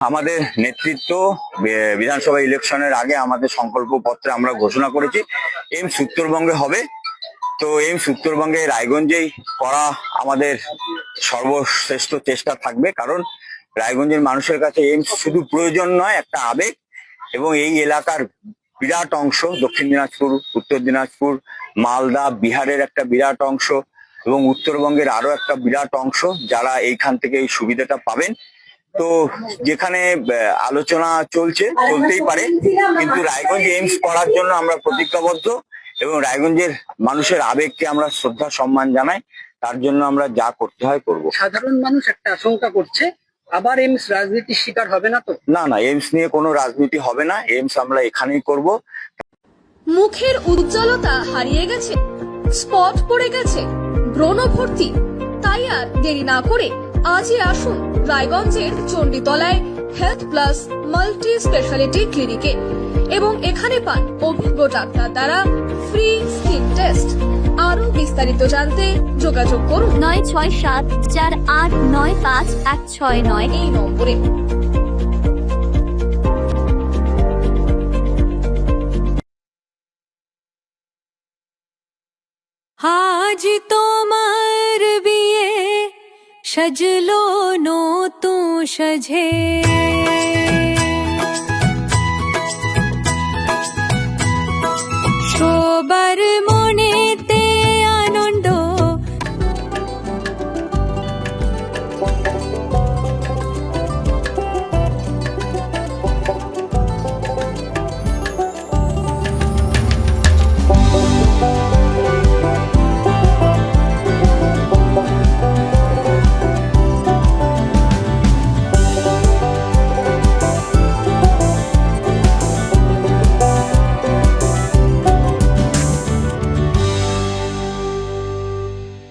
আমাদের নেতৃত্ব বিধানসভা ইলেকশনের আগে আমাদের সংকল্প পত্রে আমরা ঘোষণা করেছি এইমস উত্তরবঙ্গে হবে। তো এইমস উত্তরবঙ্গে রায়গঞ্জেই করা আমাদের সর্বশ্রেষ্ঠ চেষ্টা থাকবে, কারণ রায়গঞ্জের মানুষের কাছে এইমস শুধু প্রয়োজন নয়, একটা আবেগ। এবং এই এলাকার বিরাট অংশ, দক্ষিণ দিনাজপুর, উত্তর দিনাজপুর, মালদা, বিহারের একটা বিরাট অংশ এবং উত্তরবঙ্গের আরো একটা বিরাট অংশ যারা এইখান থেকে এই সুবিধাটা পাবেন। তো যেখানে আলোচনা চলতেই পারে, কিন্তু রায়গঞ্জ এইমস করার জন্য আমরা প্রতিজ্ঞাবদ্ধ এবং রায়গঞ্জের মানুষের আবেগকে আমরা শ্রদ্ধা সম্মান জানাই। তার জন্য আমরা যা করতে হয় করব। সাধারণ মানুষ একটা আশঙ্কা করছে, আবার এইমস রাজনীতির শিকার হবে না তো? না, এইমস নিয়ে কোনো রাজনীতি হবে না। এইমস আমরা এখানেই করব। মুখের উজ্জ্বলতা হারিয়ে গেছে, স্পট পড়ে গেছে, ব্রণ ভর্তি, তাই আর দেরি না করে আজই আসুন রায়গঞ্জের চণ্ডীতলায় হেলথ প্লাস মাল্টি স্পেশালিটি ক্লিনিকে এবং এখানে পান অভিজ্ঞ ডাক্তার দ্বারা ফ্রি স্কিন টেস্ট। আরো বিস্তারিত জানতে যোগাযোগ করুন 9674895169 এই নম্বরে। আজ তোমার বিয়ে সাজলো নতুন সাজে।